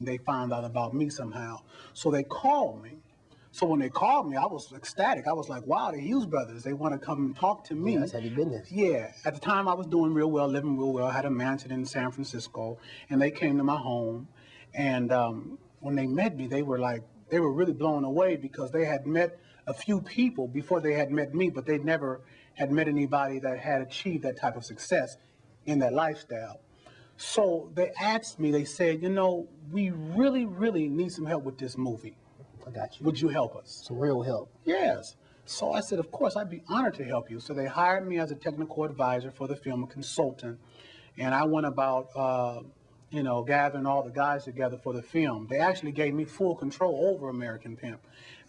They found out about me somehow. So they called me. So when they called me, I was ecstatic. I was like, wow, the Hughes brothers, they want to come and talk to me. Yeah, that's heavy business. Yeah. At the time, I was doing real well, living real well. I had a mansion in San Francisco, and they came to my home. And when they met me, they were really blown away because they had met a few people before they had met me, but they never had met anybody that had achieved that type of success in that lifestyle. So they asked me, they said, you know, we really, really need some help with this movie. I got you. Would you help us? Some real help. Yes. So I said, of course, I'd be honored to help you. So they hired me as a technical advisor for the film, a consultant. And I went about, gathering all the guys together for the film. They actually gave me full control over American Pimp.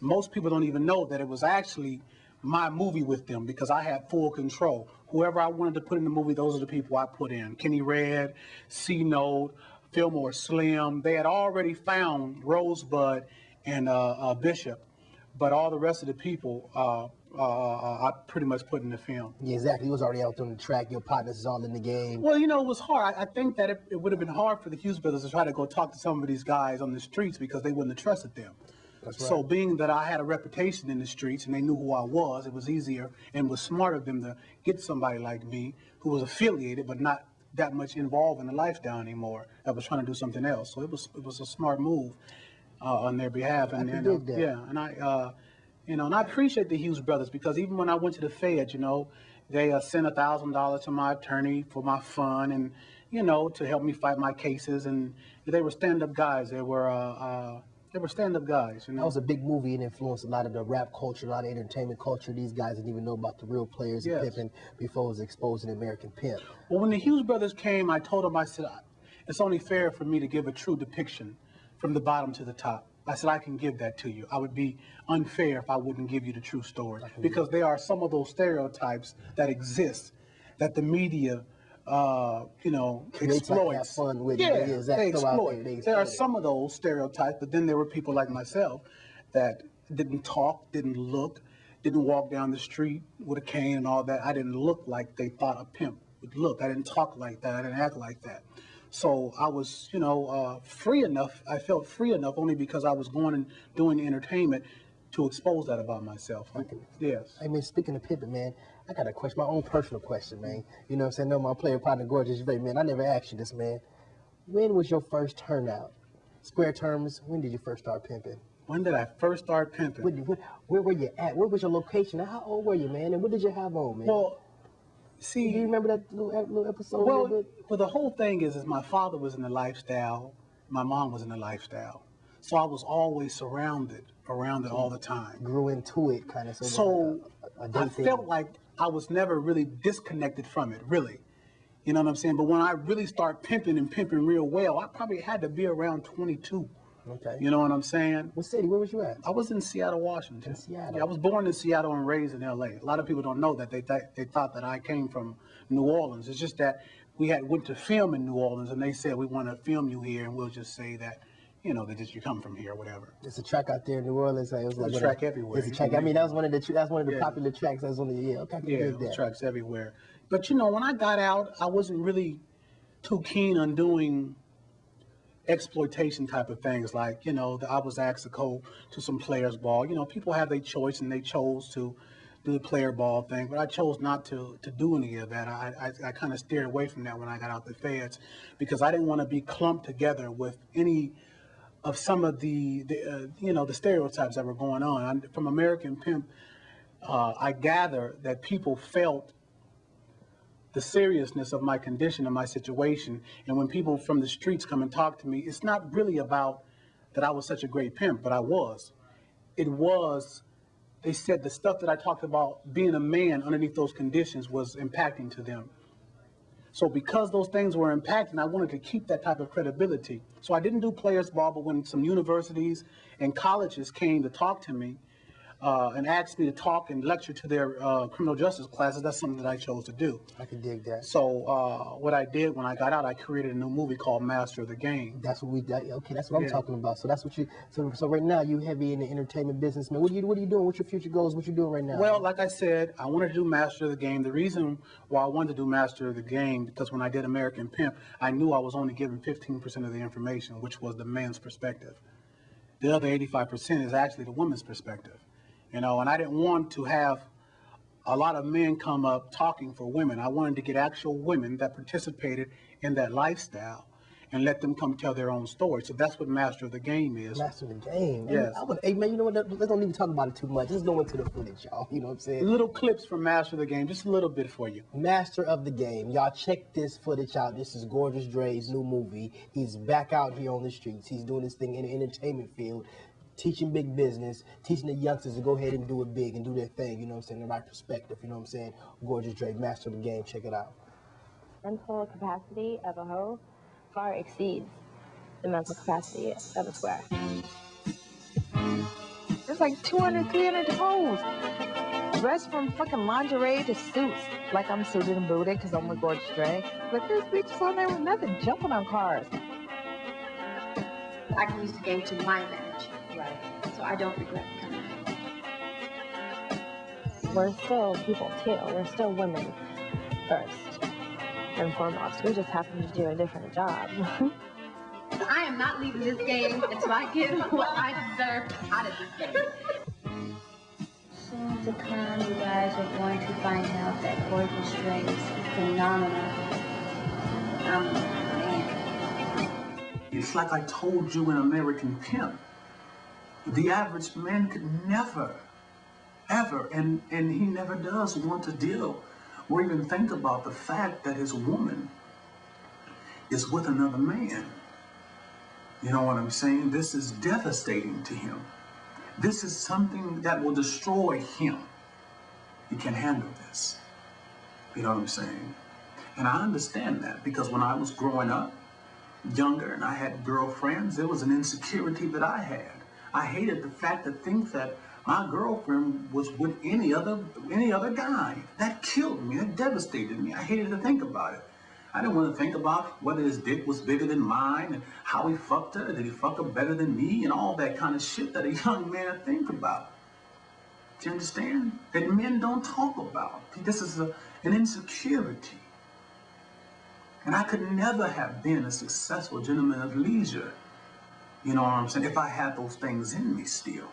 Most people don't even know that it was actually my movie with them because I had full control. Whoever I wanted to put in the movie, those are the people I put in. Kenny Red, C-Note, Fillmore Slim. They had already found Rosebud and Bishop, but all the rest of the people I pretty much put in the film. Yeah, exactly. You was already out on the track. Your partners is all in the game. Well, you know, it was hard. I think that it would have been hard for the Hughes brothers to try to go talk to some of these guys on the streets because they wouldn't have trusted them. That's right. So being that I had a reputation in the streets and they knew who I was, it was easier and was smart of them to get somebody like me who was affiliated but not that much involved in the lifestyle anymore, that was trying to do something else. So it was a smart move on their behalf. And did that. Yeah, and I appreciate the Hughes brothers because even when I went to the Feds, they sent $1,000 to my attorney for my fund and to help me fight my cases. And they were stand-up guys. They were stand-up guys. That was a big movie and influenced a lot of the rap culture, a lot of entertainment culture. These guys didn't even know about the real players Yes. and pimping before it was exposed in American Pimp. Well, when the Hughes brothers came, I told them, I said, it's only fair for me to give a true depiction from the bottom to the top. I said, I can give that to you. I would be unfair if I wouldn't give you the true story because there are some of those stereotypes that exist that the media, exploits. Like have fun with yeah, it. they exploit. There are some of those stereotypes, but then there were people like myself that didn't talk, didn't look, didn't walk down the street with a cane and all that. I didn't look like they thought a pimp would look. I didn't talk like that. I didn't act like that. So I was, free enough. I felt free enough only because I was going and doing the entertainment to expose that about myself. Yes. I mean, speaking of pimping, man, I got a question, my own personal question, man. You know what I'm saying? No, my player partner, Gorgeous, man, I never asked you this, man. When was your first turnout? Square terms, when did you first start pimping? When did I first start pimping? Where were you at? Where was your location? How old were you, man? And what did you have on, man? Well, see, do you remember that little episode? Well, the whole thing is my father was in the lifestyle, my mom was in the lifestyle, so I was always surrounded around it all the time. Grew into it, kind of. So I felt like I was never really disconnected from it, really. You know what I'm saying? But when I really start pimping and pimping real well, I probably had to be around 22. Okay. You know what I'm saying? What city? Where was you at? I was in Seattle, Washington. In Seattle. Yeah, I was born in Seattle and raised in L.A. A lot of people don't know that. They thought that I came from New Orleans. It's just that we went to film in New Orleans, and they said, we want to film you here, and we'll just say that, you come from here or whatever. It's a track out there in New Orleans. It was like a track everywhere. It's a track. I mean, that was one of the popular tracks. That was one of the, okay. Yeah, tracks everywhere. But, when I got out, I wasn't really too keen on doing exploitation type of things like, I was asked to go to some players ball. People have their choice and they chose to do the player ball thing, but I chose not to do any of that. I kind of steered away from that when I got out the Feds because I didn't want to be clumped together with any of some of the stereotypes that were going on. From American Pimp, I gather that people felt the seriousness of my condition and my situation. And when people from the streets come and talk to me, it's not really about that I was such a great pimp, but I was. It was, they said the stuff that I talked about being a man underneath those conditions was impacting to them. So because those things were impacting, I wanted to keep that type of credibility. So I didn't do players ball, but when some universities and colleges came to talk to me, and asked me to talk and lecture to their criminal justice classes, that's something that I chose to do. I can dig that. So what I did when I got out, I created a new movie called Master of the Game. That's what okay, that's what I'm talking about. So that's what you, so right now you heavy in the entertainment business, man. What are you doing? What's your future goals? What you doing right now? Well, like I said, I wanted to do Master of the Game. The reason why I wanted to do Master of the Game, because when I did American Pimp, I knew I was only given 15% of the information, which was the man's perspective. The other 85% is actually the woman's perspective. You know, and I didn't want to have a lot of men come up talking for women. I wanted to get actual women that participated in that lifestyle and let them come tell their own story. So that's what Master of the Game is. Master of the Game. Yes. Hey, man, you know what? Let's don't even talk about it too much. Let's go into the footage, y'all. You know what I'm saying? Little clips from Master of the Game, just a little bit for you. Master of the Game. Y'all check this footage out. This is Gorgeous Dre's new movie. He's back out here on the streets. He's doing this thing in the entertainment field, teaching big business, teaching the youngsters to go ahead and do it big and do their thing, you know what I'm saying, the right perspective, you know what I'm saying? Gorgeous Dre, Master of the Game, check it out. Mental capacity of a hoe far exceeds the mental capacity of a square. There's like 200, 300 hoes. Dressed from fucking lingerie to suits. Like I'm suited and booted because I'm with Gorgeous Dre. But this bitch is on there with nothing, jumping on cars. I can use the game to my advantage. Right. So I don't regret becoming a We're still people too. We're still women first and foremost. We just happen to do a different job. I am not leaving this game until I get what I deserve out of this game. Soon to come, you guys are going to find out that Gorgeous Dre is phenomenal. I'm a man. It's like I told you in American Pimp. The average man could never, ever, and he never does want to deal or even think about the fact that his woman is with another man. You know what I'm saying? This is devastating to him. This is something that will destroy him. He can't handle this. You know what I'm saying? And I understand that because when I was growing up, younger, and I had girlfriends, there was an insecurity that I had. I hated the fact to think that my girlfriend was with any other guy. That killed me. That devastated me. I hated to think about it. I didn't want to think about whether his dick was bigger than mine and how he fucked her. Did he fuck her better than me? And all that kind of shit that a young man think about. Do you understand? That men don't talk about. This is an insecurity. And I could never have been a successful gentleman of leisure. You know what I'm saying? If I had those things in me still.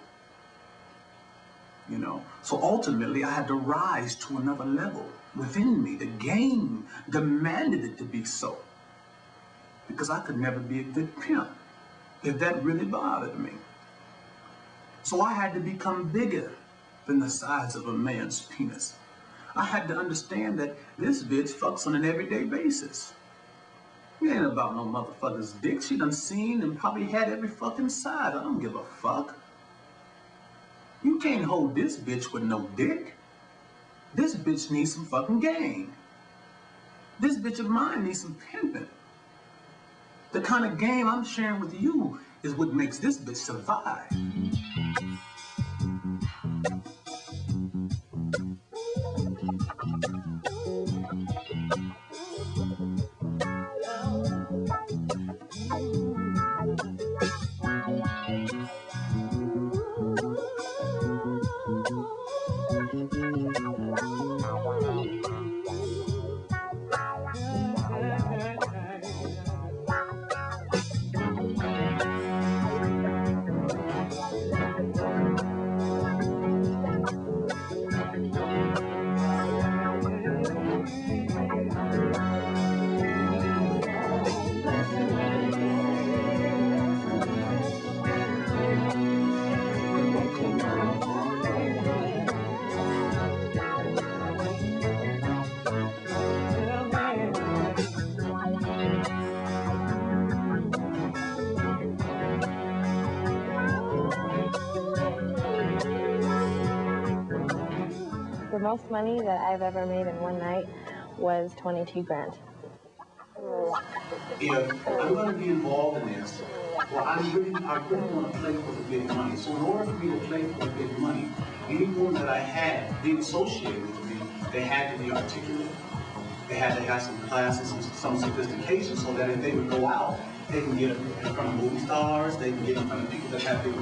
You know? So ultimately, I had to rise to another level within me. The game demanded it to be so. Because I could never be a good pimp if that really bothered me. So I had to become bigger than the size of a man's penis. I had to understand that this bitch fucks on an everyday basis. It ain't about no motherfucker's dick. She done seen and probably had every fucking side. I don't give a fuck. You can't hold this bitch with no dick. This bitch needs some fucking game. This bitch of mine needs some pimping. The kind of game I'm sharing with you is what makes this bitch survive. The most money that I've ever made in one night was 22 grand. if I'm going to be involved in this, well, I really want to play for the big money. So in order for me to play for the big money, anyone that I had being associated with me, they had to be articulate. They had to have some classes and some sophistication so that if they would go out, they can get in front of movie stars, they can get in front of people that have big